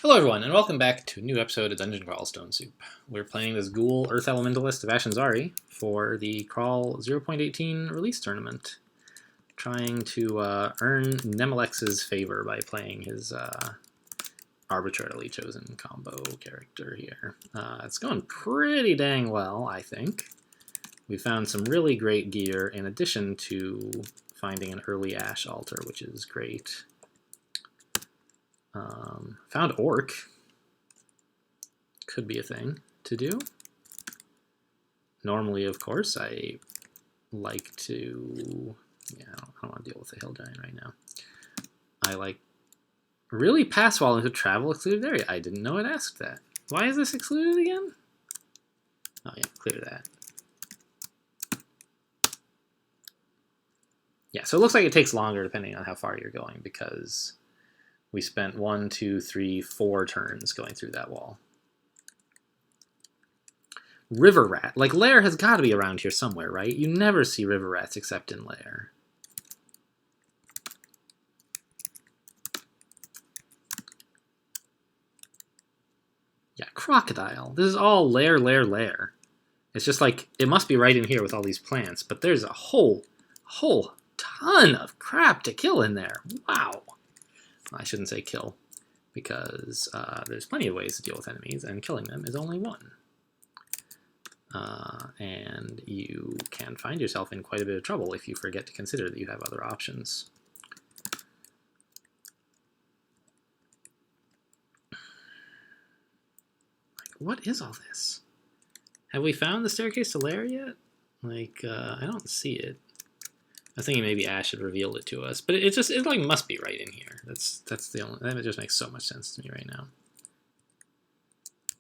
Hello everyone, and welcome back to a new episode of Dungeon Crawl Stone Soup. We're playing this Ghoul Earth Elementalist of Ashen'Zari for the Crawl 0.18 release tournament. Trying to earn Nemelex's favor by playing his arbitrarily chosen combo character here. It's going pretty dang well, I think. We found some really great gear in addition to finding an early Ash altar, which is great. Found Orc. Could be a thing to do. Normally, of course, I like to... Yeah, I don't want to deal with the Hill Giant right now. I like... Really pass while into travel excluded area. I didn't know it asked that. Why is this excluded again? Oh yeah, clear that. Yeah, so it looks like it takes longer depending on how far you're going because we spent 1, 2, 3, 4 turns going through that wall. River rat. Like, lair has got to be around here somewhere, right? You never see river rats except in lair. Yeah, crocodile. This is all lair, lair, lair. It's just like, it must be right in here with all these plants, but there's a whole ton of crap to kill in there. Wow. I shouldn't say kill, because there's plenty of ways to deal with enemies, and killing them is only one. And you can find yourself in quite a bit of trouble if you forget to consider that you have other options. Like, what is all this? Have we found the staircase to lair yet? Like, I don't see it. I was thinking maybe Ash had revealed it to us, but it like must be right in here. That's the only, that just makes so much sense to me right now.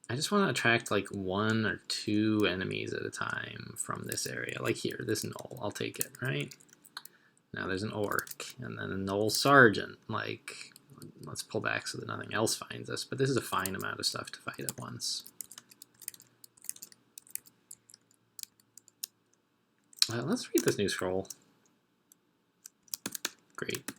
I just want to attract like 1 or 2 enemies at a time from this area. Like here, this knoll, I'll take it, right? Now there's an orc, and then a knoll sergeant. Like, let's pull back so that nothing else finds us, but this is a fine amount of stuff to fight at once. Let's read this new scroll. Great.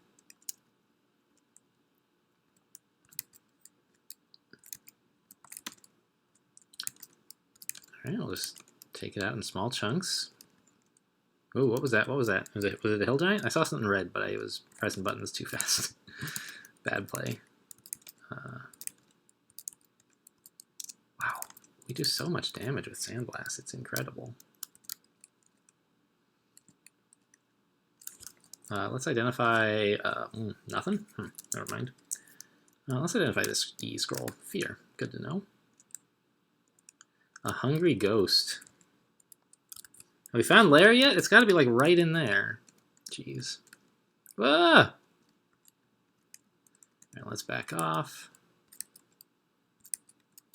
All right, I'll just take it out in small chunks. Oh, what was that? What was that? Was it a hill giant? I saw something red, but I was pressing buttons too fast. Bad play. Wow, we do so much damage with Sandblast. It's incredible. Let's identify... nothing? Never mind. Let's identify this GhEE scroll. Fear. Good to know. A hungry ghost. Have we found lair yet? It's got to be like right in there. Jeez. Ah! Alright, let's back off.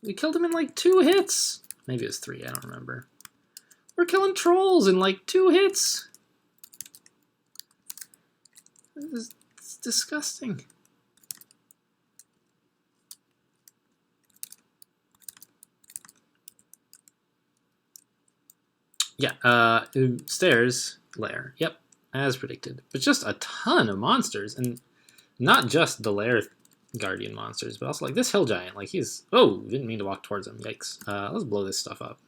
We killed him in like 2 hits. Maybe it was 3, I don't remember. We're killing trolls in like 2 hits. It's disgusting. Yeah, stairs, lair. Yep, as predicted. But just a ton of monsters, and not just the lair guardian monsters, but also like this hill giant. Like he's... Oh, didn't mean to walk towards him. Yikes. Let's blow this stuff up.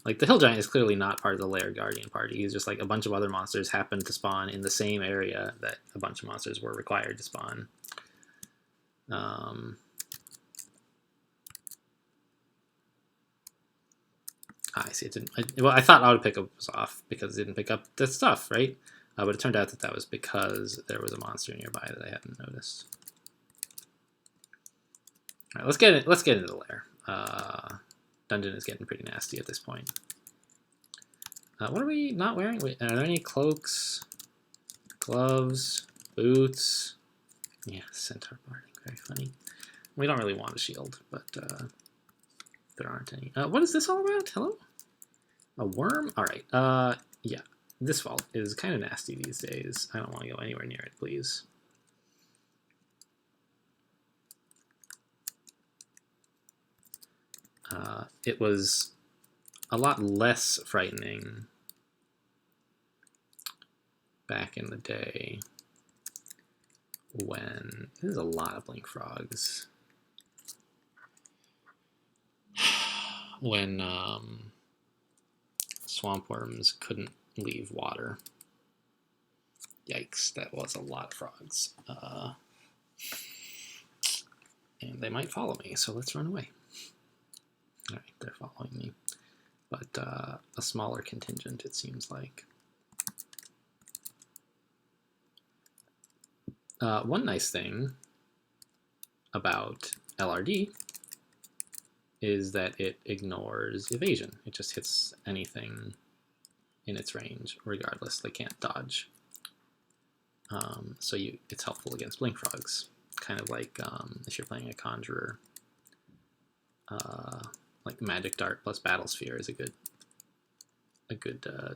Like, the hill giant is clearly not part of the lair guardian party. He's just like a bunch of other monsters happened to spawn in the same area that a bunch of monsters were required to spawn. I see. It didn't. Well, I thought auto pickup was off because it didn't pick up the stuff, right? But it turned out that that was because there was a monster nearby that I hadn't noticed. All right, let's get it. Let's get into the lair. Dungeon is getting pretty nasty at this point. What are we not wearing? Wait, are there any cloaks, gloves, boots? Yeah, centaur barding. Very funny. We don't really want a shield, but there aren't any. What is this all about? Hello? A worm? All right. Yeah, this vault is kind of nasty these days. I don't want to go anywhere near it, please. It was a lot less frightening back in the day. when there's a lot of blink frogs. When swamp worms couldn't leave water. Yikes, that was a lot of frogs. And they might follow me, so let's run away. All right, they're following me. But a smaller contingent, it seems like. One nice thing about LRD is that it ignores evasion. It just hits anything in its range, regardless. They can't dodge. So it's helpful against blink frogs. Kind of like if you're playing a conjurer, like magic dart plus battle sphere is a good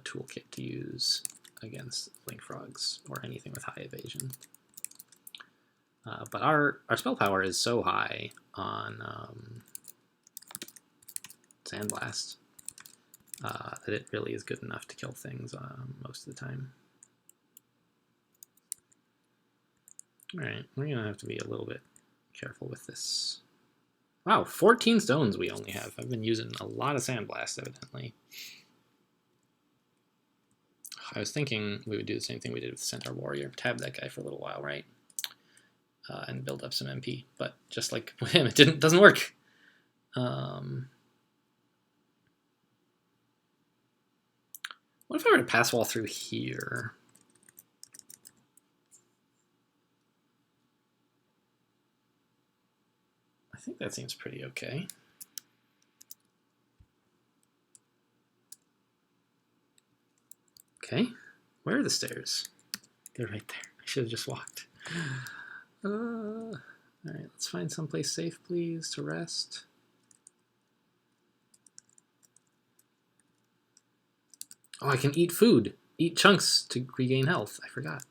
toolkit to use against blink frogs or anything with high evasion. But our spell power is so high on Sandblast that it really is good enough to kill things most of the time. Alright, we're going to have to be a little bit careful with this. Wow, 14 stones we only have. I've been using a lot of Sandblast, evidently. I was thinking we would do the same thing we did with the Centaur Warrior. Tab that guy for a little while, right? And build up some MP. But just like with him, it doesn't work. What if I were to pass wall through here? I think that seems pretty okay. Okay, where are the stairs? They're right there. I should have just walked. All right, let's find someplace safe, please, to rest. Oh, I can eat food. Eat chunks to regain health. I forgot.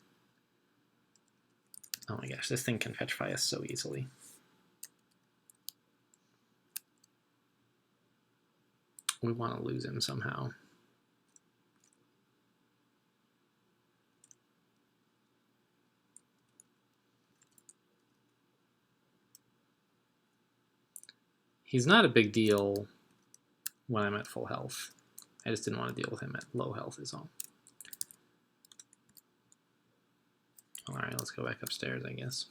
Oh my gosh, this thing can petrify us so easily. We want to lose him somehow. He's not a big deal when I'm at full health. I just didn't want to deal with him at low health is all. Alright, let's go back upstairs, I guess.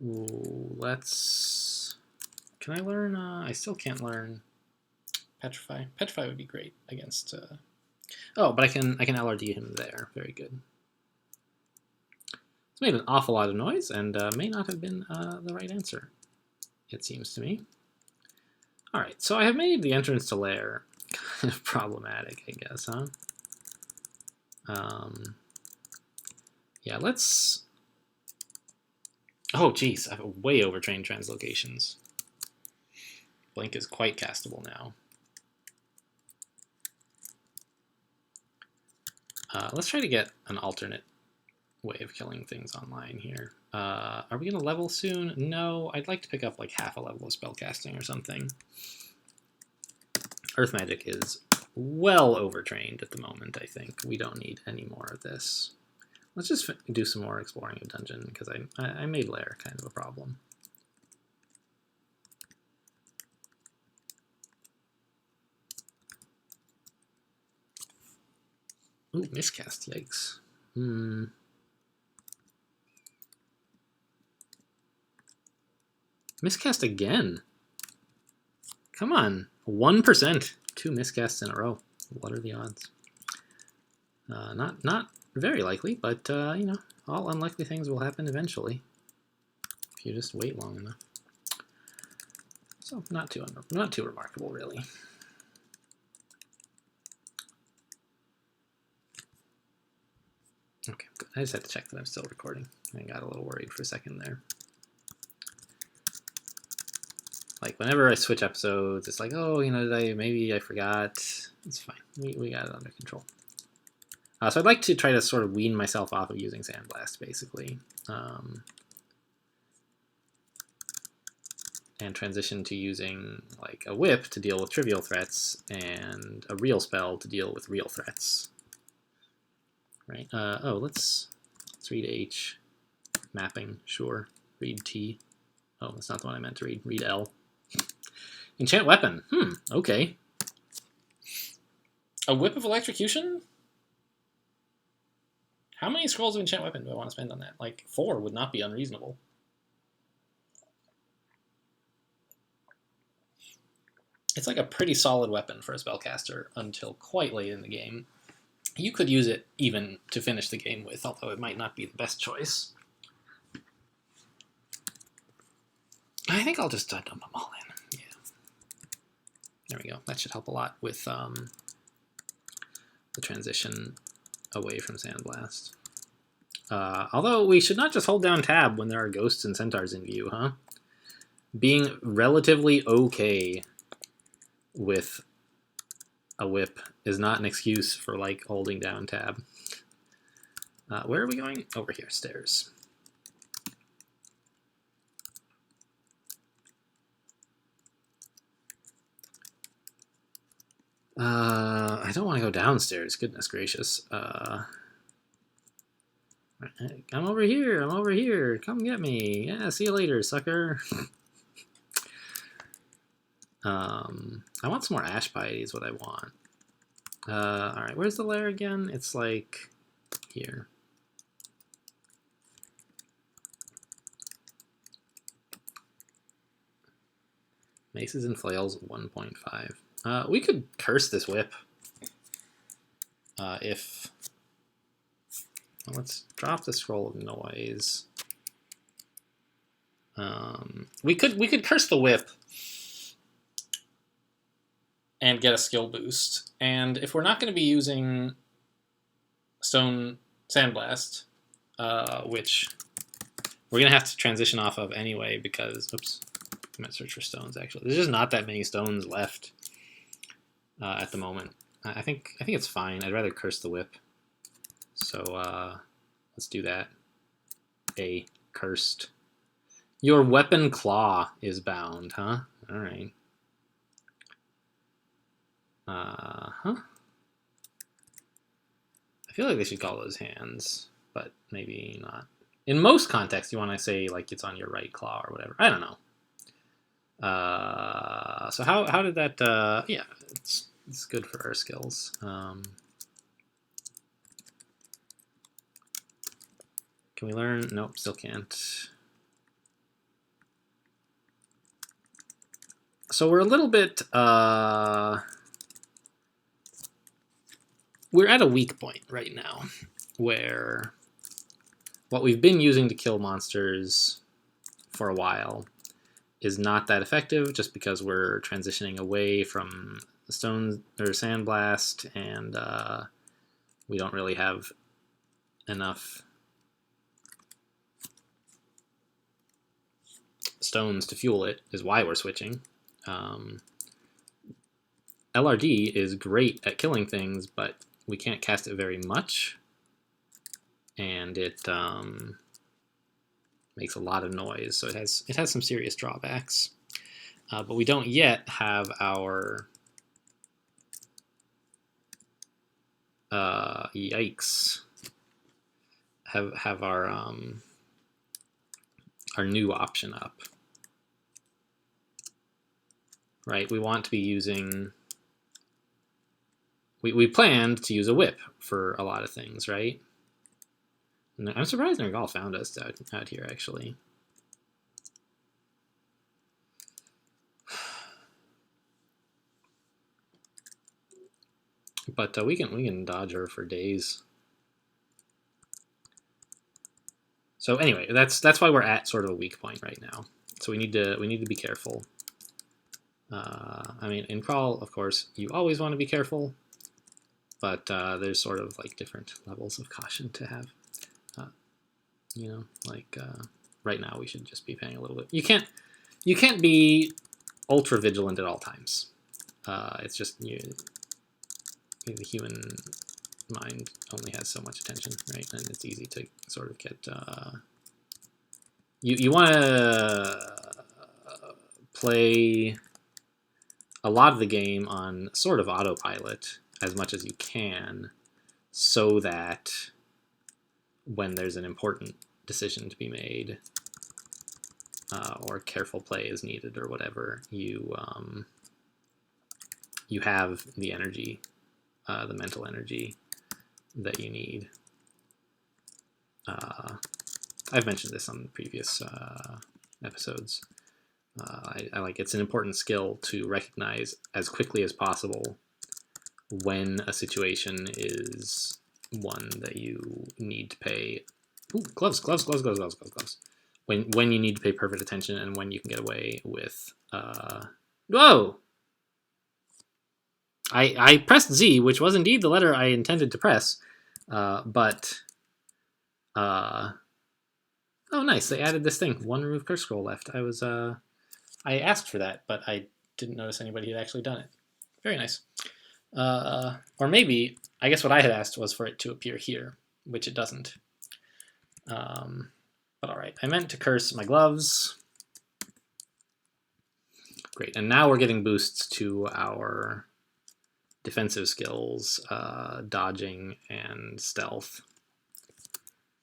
Ooh, let's... Can I learn... I still can't learn Petrify. Petrify would be great against... Oh, but I can LRD him there. Very good. It's made an awful lot of noise and may not have been the right answer, it seems to me. Alright, so I have made the entrance to Lair kind of problematic, I guess, huh? Yeah, let's... Oh, geez, I've way overtrained translocations. Blink is quite castable now. Let's try to get an alternate way of killing things online here. Are we going to level soon? No, I'd like to pick up like half a level of spellcasting or something. Earth magic is well overtrained at the moment, I think. We don't need any more of this. Let's just do some more exploring of dungeon, because I made Lair kind of a problem. Ooh, miscast, yikes. Miscast again. Come on, 1%. 2 miscasts in a row. What are the odds? Not very likely, but you know, all unlikely things will happen eventually if you just wait long enough. So not too remarkable, really. Okay, good. I just had to check that I'm still recording. I got a little worried for a second there. Like, whenever I switch episodes, it's like, oh, you know, maybe I forgot. It's fine. We got it under control. So I'd like to try to sort of wean myself off of using Sandblast, basically. and transition to using like a whip to deal with trivial threats and a real spell to deal with real threats. Right? Oh, let's read H. Mapping, sure. Read T. Oh, that's not the one I meant to read. Read L. Enchant weapon. Okay. A whip of electrocution? How many scrolls of enchant weapon do I want to spend on that? Like 4 would not be unreasonable. It's like a pretty solid weapon for a spellcaster until quite late in the game. You could use it even to finish the game with, although it might not be the best choice. I think I'll just dump them all in. Yeah. There we go. That should help a lot with the transition away from Sandblast. Although we should not just hold down tab when there are ghosts and centaurs in view, huh? Being relatively okay with a whip is not an excuse for like holding down tab. Where are we going? Over here, stairs. I don't want to go downstairs, goodness gracious. I'm over here, I'm over here, come get me. Yeah, see you later, sucker. I want some more ash piety is what I want. Alright, where's the lair again? It's like here. Maces and flails 1.5. We could curse this whip. If well, let's drop the scroll of noise. We could curse the whip and get a skill boost. And if we're not going to be using Stone Sandblast, which we're going to have to transition off of anyway because, oops, I'm going to search for stones actually. There's just not that many stones left at the moment. I think it's fine. I'd rather curse the whip. So let's do that. A cursed. Your weapon claw is bound, huh? All right. I feel like they should call those hands, but maybe not. In most contexts, you want to say like it's on your right claw or whatever. I don't know. So how did that? Yeah, it's good for our skills. Can we learn? Nope, still can't. So we're a little bit. We're at a weak point right now where what we've been using to kill monsters for a while is not that effective just because we're transitioning away from stone or sandblast and we don't really have enough stones to fuel it is why we're switching. LRD is great at killing things, but we can't cast it very much, and it makes a lot of noise, so it has some serious drawbacks. But we don't yet have our yikes. Have our new option up. Right, we want to be using. We planned to use a whip for a lot of things, right? And I'm surprised Nergal found us out here, actually. But we can dodge her for days. So anyway, that's why we're at sort of a weak point right now. So we need to be careful. I mean, in crawl, of course, you always want to be careful. But there's sort of like different levels of caution to have. You know, like right now we should just be paying a little bit. You can't be ultra vigilant at all times. It's just the human mind only has so much attention, right? And it's easy to sort of get. You want to play a lot of the game on sort of autopilot as much as you can, so that when there's an important decision to be made, or careful play is needed or whatever, you have the energy, the mental energy that you need. I've mentioned this on previous episodes. I like, it's an important skill to recognize as quickly as possible when a situation is one that you need to pay. Ooh, gloves. When you need to pay perfect attention and when you can get away with. Whoa! I pressed Z, which was indeed the letter I intended to press, but. Oh, nice! They added this thing. One remove curse scroll left. I asked for that, but I didn't notice anybody had actually done it. Very nice. Or maybe, I guess what I had asked was for it to appear here, which it doesn't. But all right, I meant to curse my gloves. Great, and now we're getting boosts to our defensive skills, dodging and stealth.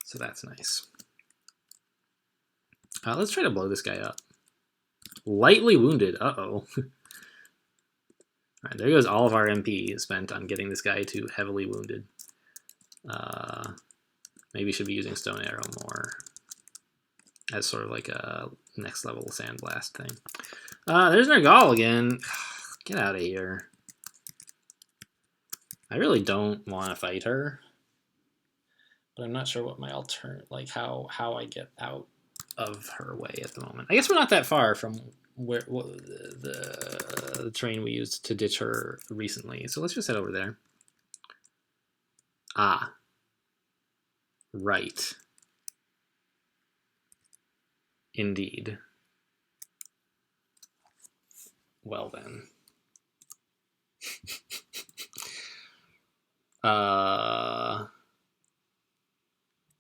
So that's nice. Let's try to blow this guy up. Lightly wounded. Uh-oh. All right, there goes all of our MP spent on getting this guy to heavily wounded. Maybe should be using Stone Arrow more as sort of like a next level Sandblast thing. There's Nergal again. Get out of here. I really don't want to fight her, but I'm not sure what my like how I get out of her way at the moment. I guess we're not that far from where the train we used to ditch her recently, so let's just head over there. Ah, right. Indeed. Well then.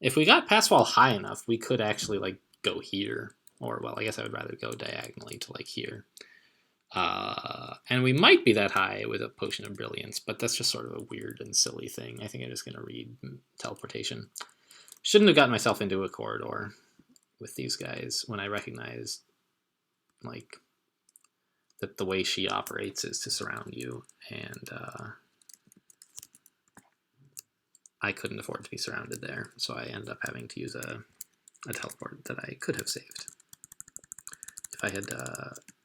If we got pass wall high enough, we could actually like go here, or well, I guess I would rather go diagonally to like here. And we might be that high with a Potion of Brilliance, but that's just sort of a weird and silly thing. I think I'm just going to read Teleportation. Shouldn't have gotten myself into a corridor with these guys when I recognized like that the way she operates is to surround you, and I couldn't afford to be surrounded there, so I ended up having to use a teleport that I could have saved if I had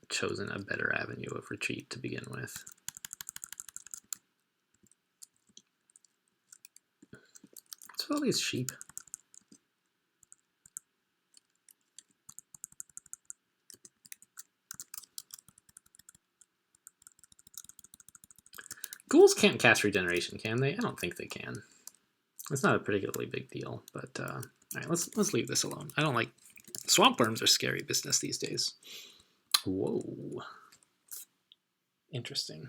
chosen a better avenue of retreat to begin with. What's with all these sheep? Ghouls can't cast regeneration, can they? I don't think they can. It's not a particularly big deal, but all right, let's leave this alone. I don't like swamp worms are scary business these days. Whoa, interesting.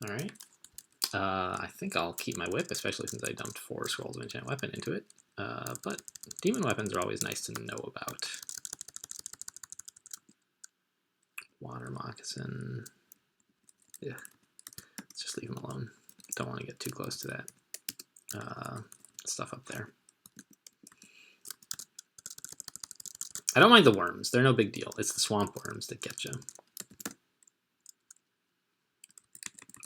All right, I think I'll keep my whip, especially since I dumped 4 scrolls of enchant weapon into it. But demon weapons are always nice to know about. Water moccasin. Yeah, let's just leave them alone. Don't want to get too close to that stuff up there. I don't mind the worms. They're no big deal. It's the swamp worms that get you.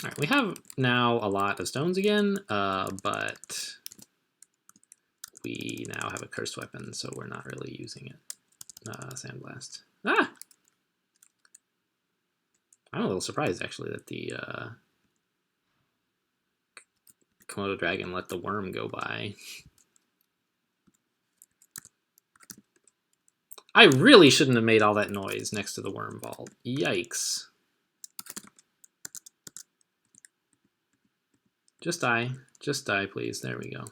All right, we have now a lot of stones again, but we now have a cursed weapon, so we're not really using it. Sandblast. Ah! I'm a little surprised, actually, that the Komodo dragon let the worm go by. I really shouldn't have made all that noise next to the worm vault. Yikes. Just die, please. There we go.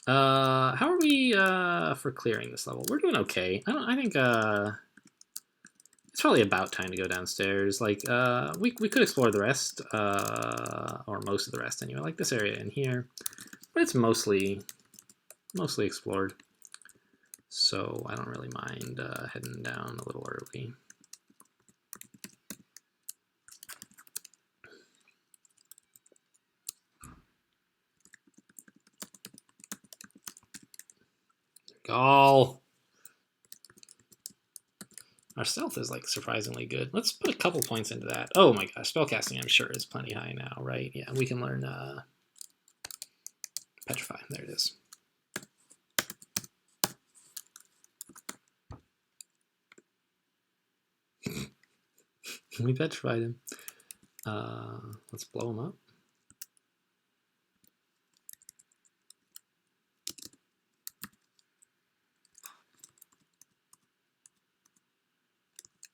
How are we for clearing this level? We're doing okay. I think it's probably about time to go downstairs. Like we could explore the rest, or most of the rest anyway, like this area in here, but it's mostly explored. So I don't really mind heading down a little early. Go! Our stealth is like surprisingly good. Let's put a couple points into that. Oh my gosh, spellcasting I'm sure is plenty high now, right? Yeah, we can learn Petrify. There it is. We petrified him. Let's blow him up.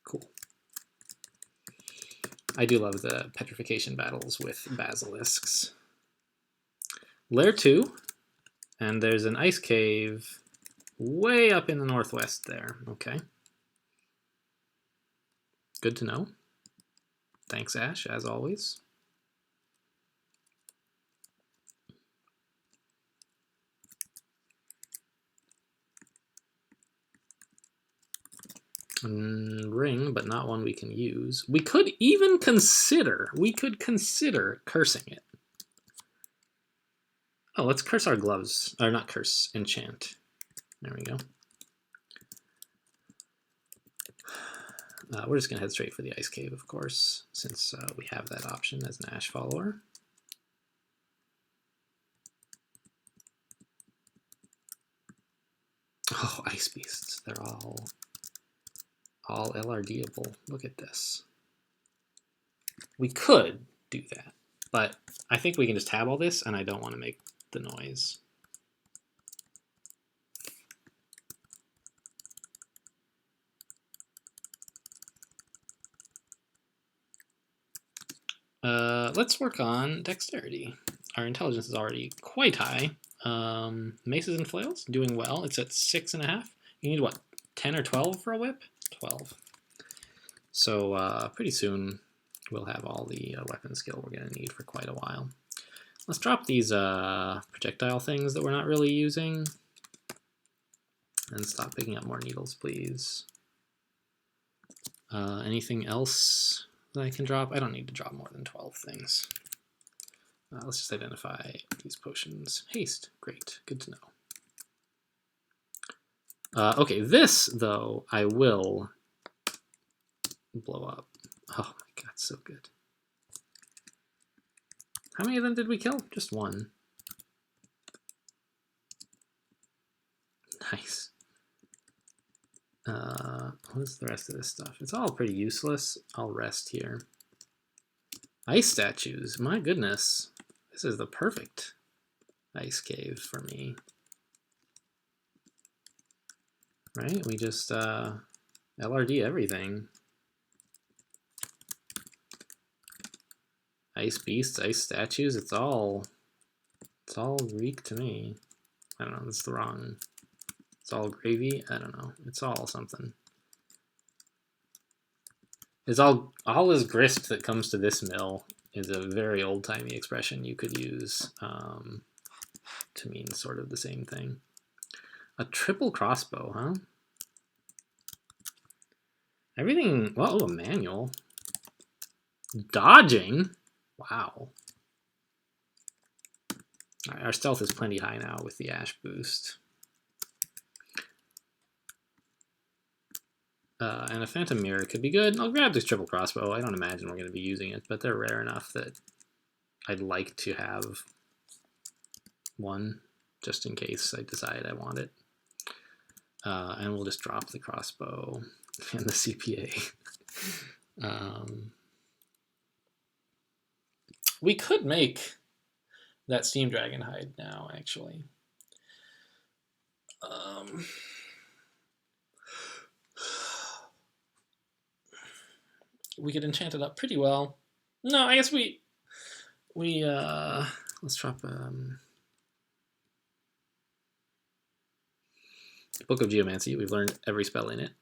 Cool. I do love the petrification battles with basilisks. Lair 2, and there's an ice cave way up in the northwest there. Okay. Good to know. Thanks, Ash, as always. Ring, but not one we can use. We could even consider, cursing it. Oh, let's curse our gloves. Or not curse, enchant. There we go. We're just going to head straight for the ice cave, of course, since we have that option as an Ash follower. Oh, ice beasts. They're all LRDable. Look at this. We could do that, but I think we can just tab all this, and I don't want to make the noise. Let's work on dexterity. Our intelligence is already quite high. Maces and flails, doing well. It's at 6.5. You need what, 10 or 12 for a whip? 12. So pretty soon we'll have all the weapon skill we're going to need for quite a while. Let's drop these projectile things that we're not really using. And stop picking up more needles, please. Anything else that I can drop? I don't need to drop more than 12 things. Let's just identify these potions. Haste, great, good to know. Okay, this, though, I will blow up. Oh my god, so good. How many of them did we kill? Just one. Nice. What is the rest of this stuff? It's all pretty useless. I'll rest here. Ice statues, my goodness. This is the perfect ice cave for me. Right? We just LRD everything. Ice beasts, ice statues, it's all Greek to me. I don't know, that's the wrong. It's all gravy? I don't know. It's all something. It's all is grist that comes to this mill is a very old-timey expression you could use to mean sort of the same thing. A triple crossbow, huh? Everything, well, a manual. Dodging? Wow. All right, our stealth is plenty high now with the Ash boost. And a phantom mirror could be good. I'll grab this triple crossbow. I don't imagine we're going to be using it, but they're rare enough that I'd like to have one just in case I decide I want it. And we'll just drop the crossbow and the CPA. We could make that Steam Dragon hide now, actually. We could enchant it up pretty well. No, I guess we let's drop Book of Geomancy. We've learned every spell in it.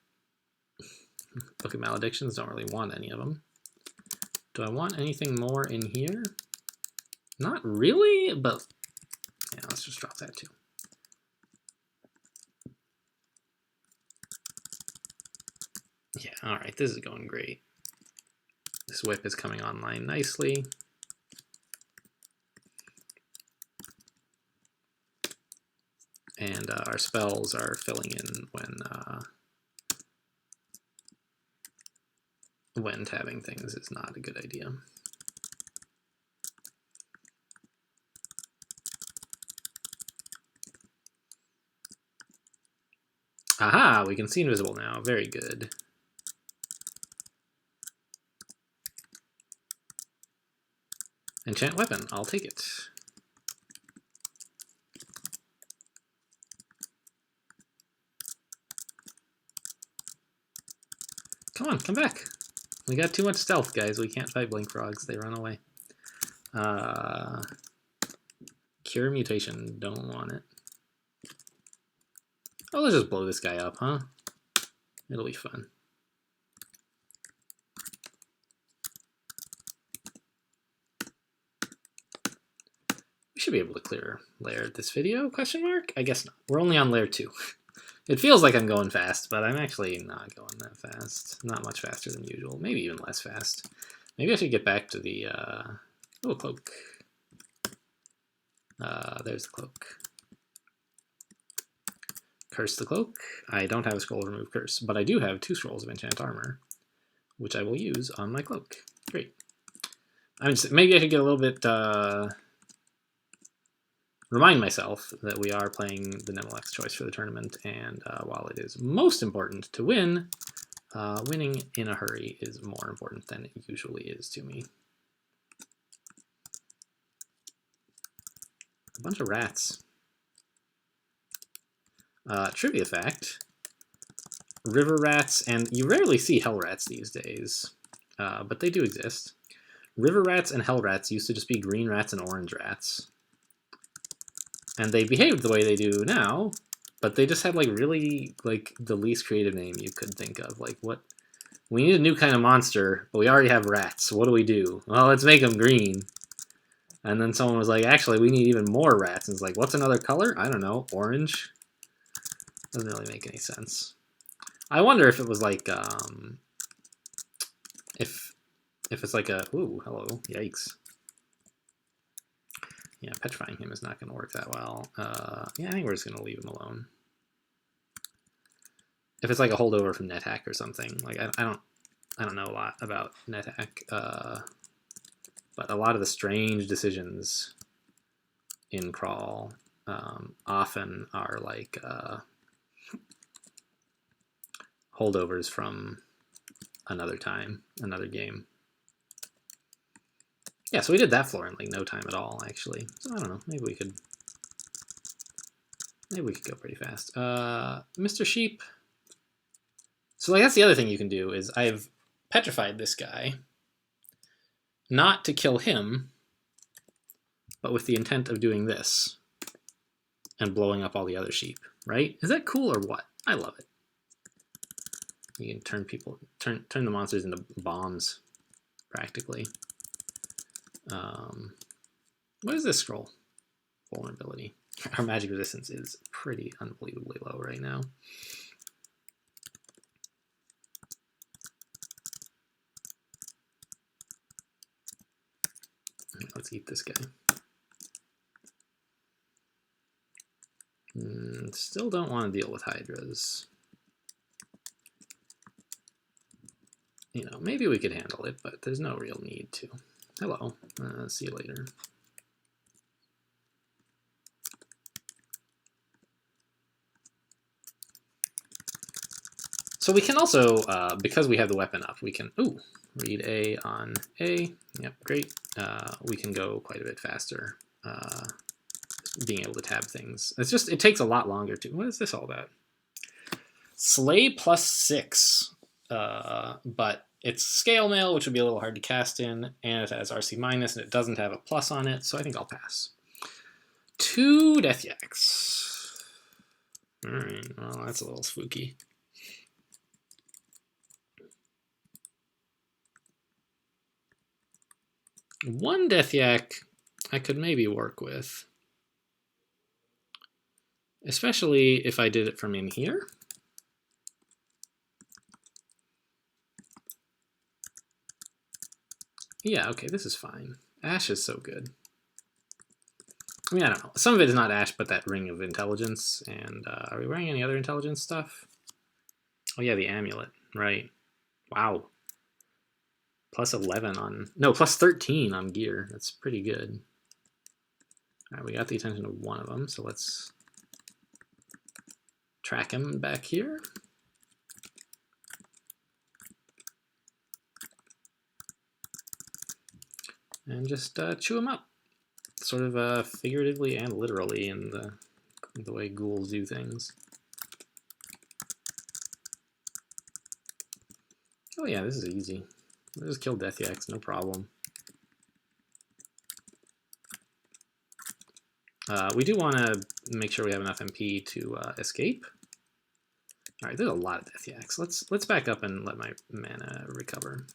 Book of Maledictions, don't really want any of them. Do I want anything more in here? Not really, but yeah, let's just drop that too. All right, this is going great. This whip is coming online nicely. And our spells are filling in when tabbing things is not a good idea. Aha, we can see invisible now. Very good. Enchant weapon, I'll take it. Come on, come back. We got too much stealth, guys. We can't fight blink frogs. They run away. Cure mutation. Don't want it. Oh, let's just blow this guy up, huh? It'll be fun. We should be able to clear layer this video, question mark? I guess not. We're only on layer 2. It feels like I'm going fast, but I'm actually not going that fast. Not much faster than usual. Maybe even less fast. Maybe I should get back to the... oh, cloak. There's the cloak. Curse the cloak. I don't have a scroll to remove curse, but I do have 2 scrolls of enchant armor, which I will use on my cloak. Great. Maybe I should get a little bit... remind myself that we are playing the Nemelix choice for the tournament, and while it is most important to win, winning in a hurry is more important than it usually is to me. A bunch of rats. Trivia fact, river rats, and you rarely see hell rats these days, but they do exist. River rats and hell rats used to just be green rats and orange rats. And they behaved the way they do now, but they just had like really like the least creative name you could think of. Like, what? We need a new kind of monster, but we already have rats. What do we do? Well, let's make them green. And then someone was like, actually, we need even more rats. And it's like, what's another color? I don't know. Orange? Doesn't really make any sense. I wonder if it was like, if it's like a, ooh, hello, yikes. Yeah, petrifying him is not going to work that well. Yeah, I think we're just going to leave him alone. If it's like a holdover from NetHack or something, like I don't know a lot about NetHack, but a lot of the strange decisions in Crawl often are like holdovers from another time, another game. Yeah, so we did that floor in like no time at all, actually. So I don't know, maybe we could go pretty fast. Mr. Sheep. So like that's the other thing you can do is I've petrified this guy, not to kill him, but with the intent of doing this and blowing up all the other sheep, right? Is that cool or what? I love it. You can turn the monsters into bombs, practically. What is this scroll? Vulnerability. Our magic resistance is pretty unbelievably low right now. Let's eat this guy. Still don't want to deal with hydras. You know, maybe we could handle it, but there's no real need to. Hello. See you later. So we can also, because we have the weapon up, we can, read A on A. Yep, great. We can go quite a bit faster, being able to tab things. It's just, it takes a lot longer to, what is this all about? Slay +6, but it's scale mail, which would be a little hard to cast in, and it has RC minus, and it doesn't have a plus on it, so I think I'll pass. 2 Death Yaks. Alright, well, that's a little spooky. One Death Yak I could maybe work with. Especially if I did it from in here. Yeah, okay, this is fine. Ash is so good. I mean, I don't know. Some of it is not Ash, but that Ring of Intelligence. And are we wearing any other intelligence stuff? Oh yeah, the amulet. Right. Wow. Plus 11 on... No, plus 13 on gear. That's pretty good. All right, we got the attention of one of them, so let's track him back here. And just chew him up. Sort of figuratively and literally in the way ghouls do things. Oh yeah, this is easy. We'll just kill Death Yaks, no problem. We do want to make sure we have enough MP to escape. All right, there's a lot of Death Yaks. Let's back up and let my mana recover.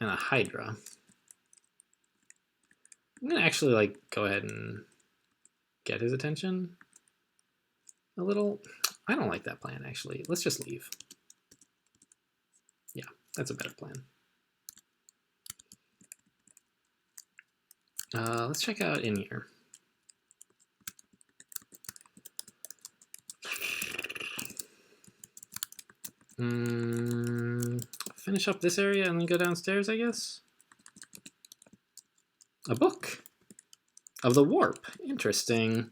And a Hydra. I'm gonna actually like go ahead and get his attention a little. I don't like that plan actually. Let's just leave. Yeah, that's a better plan. Let's check out in here. Finish up this area and then go downstairs, I guess. A book of the warp. Interesting.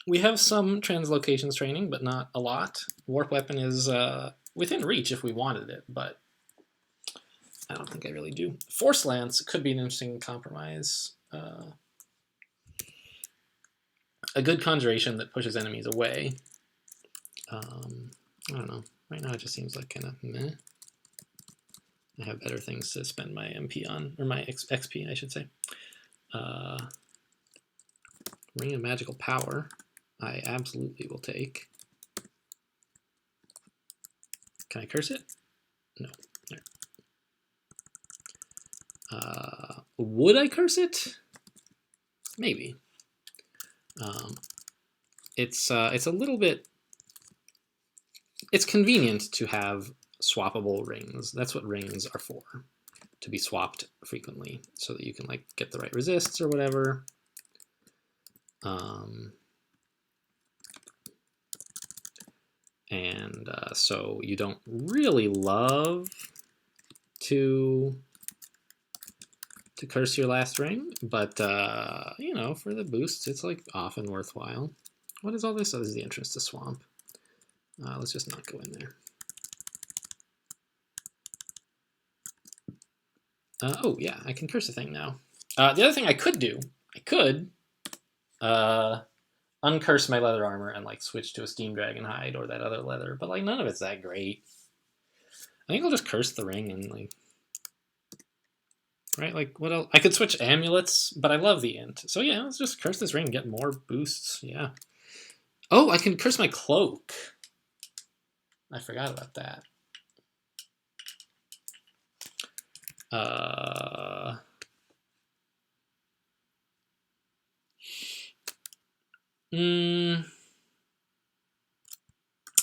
We have some translocations training, but not a lot. Warp weapon is within reach if we wanted it, but I don't think I really do. Force lance could be an interesting compromise. A good conjuration that pushes enemies away. I don't know. Right now it just seems like kind of meh. I have better things to spend my MP on, or my XP, I should say. Ring of Magical Power, I absolutely will take. Can I curse it? No. Would I curse it? Maybe. It's a little bit. It's convenient to have swappable rings. That's what rings are for, to be swapped frequently, so that you can like get the right resists or whatever. And so you don't really love to curse your last ring, but you know, for the boosts, it's like often worthwhile. What is all this? Oh, this is the entrance to Swamp. Let's just not go in there. Oh yeah, I can curse a thing now. The other thing I could do, I could uncurse my leather armor and like switch to a Steam Dragon hide or that other leather, but like none of it's that great. I think I'll just curse the ring and like, right? Like what else? I could switch amulets, but I love the int. So yeah, let's just curse this ring and get more boosts. Yeah. Oh, I can curse my cloak. I forgot about that.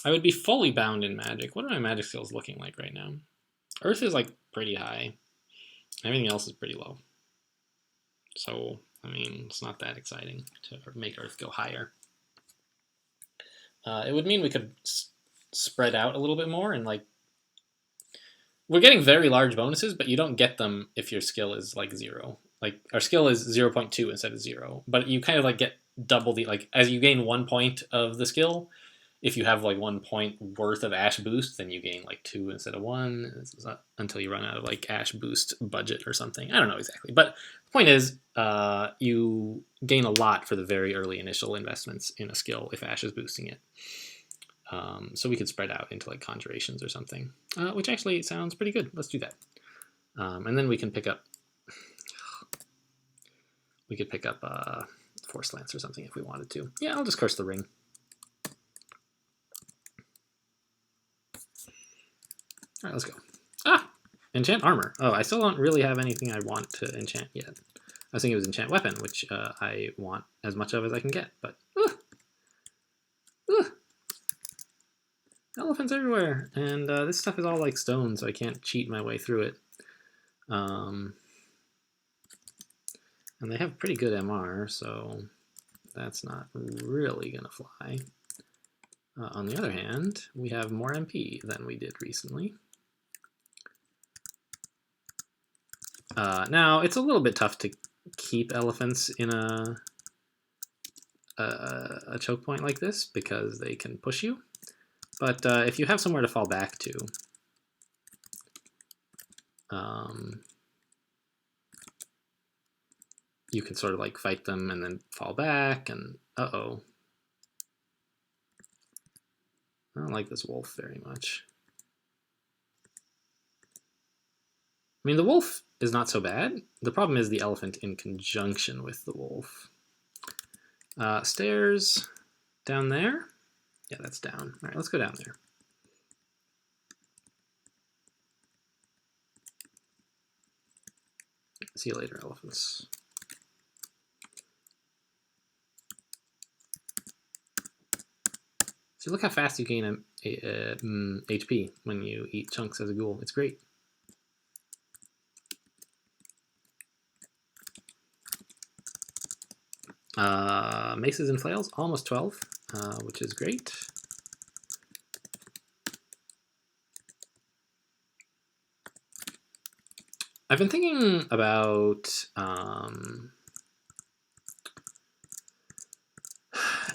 I would be fully bound in magic. What are my magic skills looking like right now? Earth is like pretty high. Everything else is pretty low. So, I mean, it's not that exciting to make Earth go higher. It would mean we could spread out a little bit more and like, we're getting very large bonuses, but you don't get them if your skill is like 0. Like our skill is 0.2 instead of 0, but you kind of like get double the, like as you gain 1 point of the skill, if you have like 1 point worth of Ash boost, then you gain like 2 instead of 1. This is not until you run out of like Ash boost budget or something. I don't know exactly, but the point is you gain a lot for the very early initial investments in a skill if Ash is boosting it. So we could spread out into like conjurations or something, which actually sounds pretty good. Let's do that. And then we can pick up, Force Lance or something if we wanted to. Yeah, I'll just curse the ring. All right, let's go. Ah, enchant armor. Oh, I still don't really have anything I want to enchant yet. I was thinking it was enchant weapon, which I want as much of as I can get, but elephants everywhere, and this stuff is all like stone, so I can't cheat my way through it. And they have pretty good MR, so that's not really gonna fly. On the other hand, we have more MP than we did recently. Now, it's a little bit tough to keep elephants in a choke point like this because they can push you. But if you have somewhere to fall back to, you can sort of like fight them and then fall back, and uh-oh. I don't like this wolf very much. I mean, the wolf is not so bad. The problem is the elephant in conjunction with the wolf. Stairs down there. Yeah, that's down. All right, let's go down there. See you later, elephants. So look how fast you gain HP when you eat chunks as a ghoul. It's great. Maces and flails, almost 12, which is great. I've been thinking about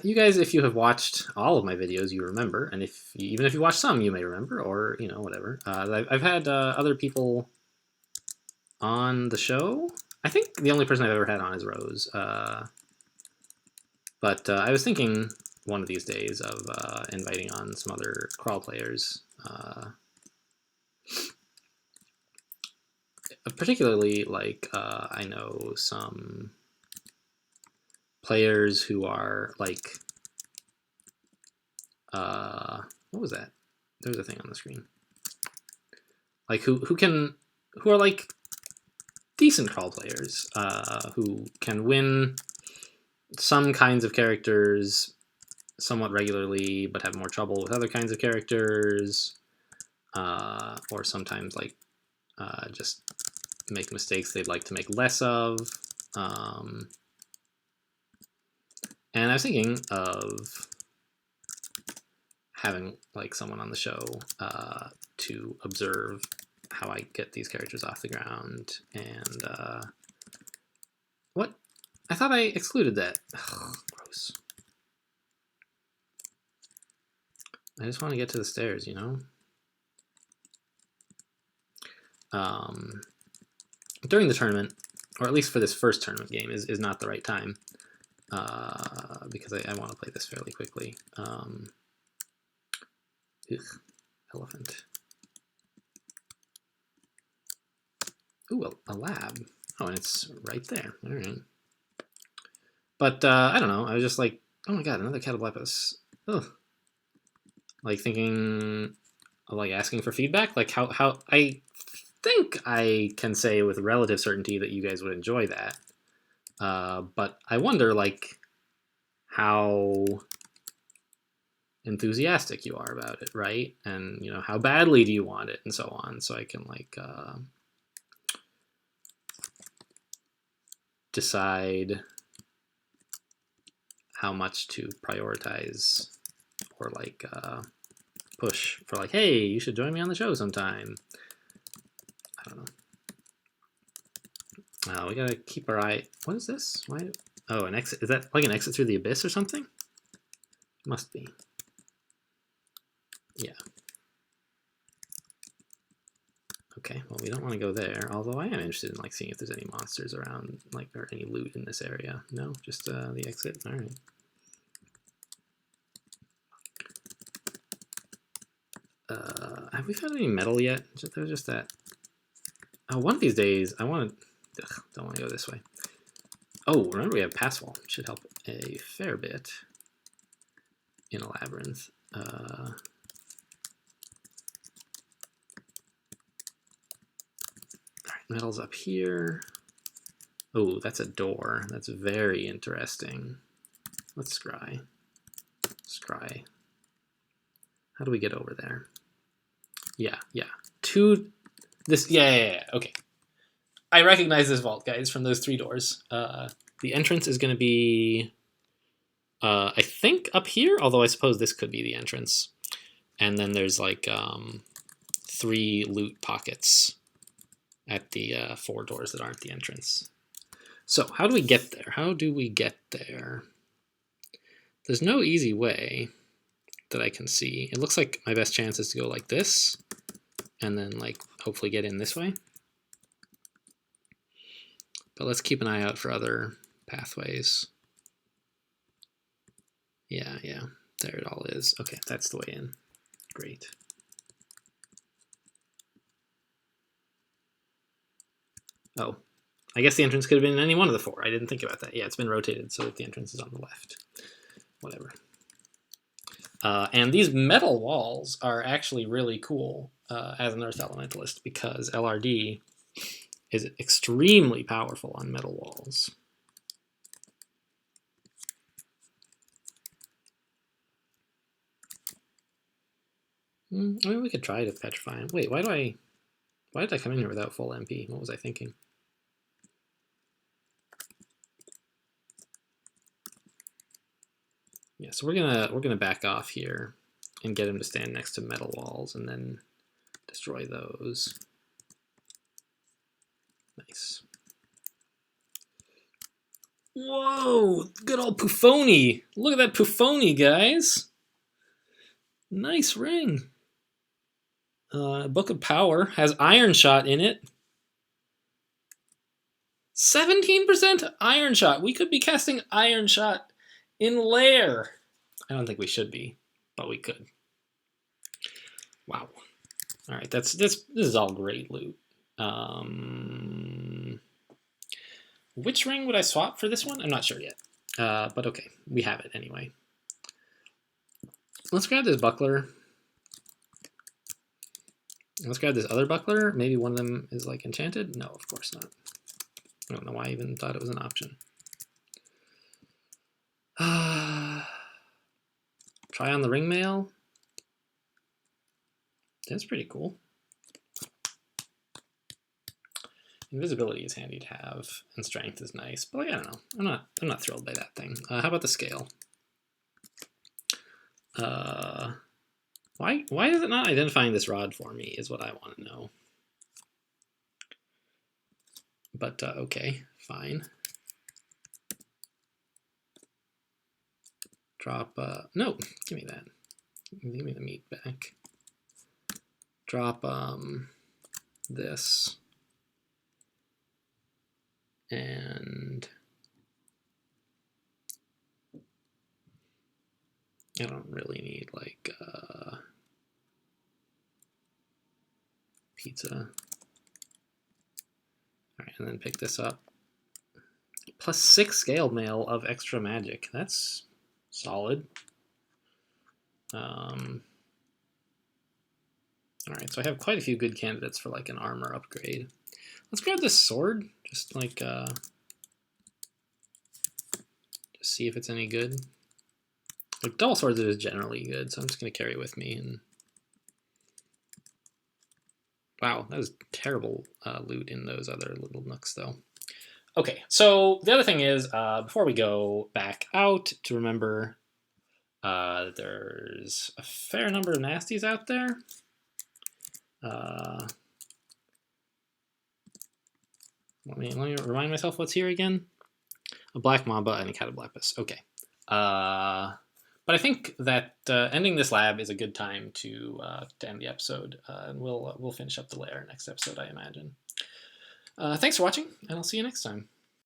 you guys. If you have watched all of my videos, you remember, and even if you watch some, you may remember, or whatever. I've had other people on the show. I think the only person I've ever had on is Rose. But I was thinking one of these days of inviting on some other crawl players. Particularly, like, I know some players who are, like, what was that? There was a thing on the screen. Like, who are, like, decent crawl players, who can win some kinds of characters somewhat regularly, but have more trouble with other kinds of characters, or sometimes, like, just make mistakes they'd like to make less of. And I was thinking of having like someone on the show to observe how I get these characters off the ground. And what? I thought I excluded that. Ugh, gross. I just want to get to the stairs, During the tournament, or at least for this first tournament game, is not the right time, because I want to play this fairly quickly. Elephant. Ooh, a lab. Oh, and it's right there. All right. But I don't know. I was just like, oh my god, another Catoblepus. Ugh. Like thinking, like asking for feedback. Like how I think I can say with relative certainty that you guys would enjoy that. But I wonder, like, how enthusiastic you are about it, right? And, how badly do you want it, and so on. So I can, like, decide how much to prioritize or, like, push for, like, hey, you should join me on the show sometime. I don't know. We gotta keep our eye. What is this? Why? Oh, an exit. Is that like an exit through the abyss or something? Must be. Yeah. Okay. Well, we don't want to go there. Although I am interested in like seeing if there's any monsters around, like, or any loot in this area. No, just the exit. All right. Have we found any metal yet? There's just that. Oh, one of these days, I want to. Don't want to go this way. Oh, remember we have pass wall. Should help a fair bit in a labyrinth. All right, metal's up here. Oh, that's a door. That's very interesting. Let's scry. Scry. How do we get over there? Yeah. To this. Yeah. Okay. I recognize this vault, guys, from those 3 doors. The entrance is going to be, I think, up here. Although I suppose this could be the entrance. And then there's like 3 loot pockets at the 4 doors that aren't the entrance. So how do we get there? How do we get there? There's no easy way that I can see. It looks like my best chance is to go like this, and then like hopefully get in this way. But let's keep an eye out for other pathways. Yeah, there it all is. Okay, that's the way in. Great. Oh, I guess the entrance could have been in any one of the 4. I didn't think about that. Yeah, it's been rotated so that the entrance is on the left. Whatever. And these metal walls are actually really cool as an Earth Elementalist because LRD is extremely powerful on metal walls. I mean, we could try to petrify him. Wait, why did I come in here without full MP? What was I thinking? Yeah, so we're gonna back off here and get him to stand next to metal walls and then destroy those. Nice. Whoa, good old Puffoni. Look at that Puffoni, guys. Nice ring. Book of Power has Iron Shot in it. 17% Iron Shot. We could be casting Iron Shot in Lair. I don't think we should be, but we could. Wow. All right, this is all great loot. Which ring would I swap for this one? I'm not sure yet. But okay, we have it anyway. Let's grab this buckler. Let's grab this other buckler. Maybe one of them is like enchanted. No, of course not. I don't know why I even thought it was an option. Try on the ring mail. That's pretty cool. Invisibility is handy to have, and strength is nice, but like, I don't know. I'm not thrilled by that thing. How about the scale? Why is it not identifying this rod for me? Is what I want to know. But okay, fine. Drop. No, give me that. Give me the meat back. Drop this. And I don't really need like pizza. All right, and then pick this up. Plus 6 scale mail of extra magic. That's solid. All right, so I have quite a few good candidates for like an armor upgrade. Let's grab this sword, just like just see if it's any good. Like double swords is generally good, so I'm just gonna carry it with me. And wow, that was terrible loot in those other little nooks, though. Okay, so the other thing is, before we go back out, to remember that there's a fair number of nasties out there. Let me remind myself what's here again. A black mamba and a cataplastus. Okay. But I think that ending this lab is a good time to end the episode, and we'll finish up the lair next episode, I imagine. Thanks for watching, and I'll see you next time.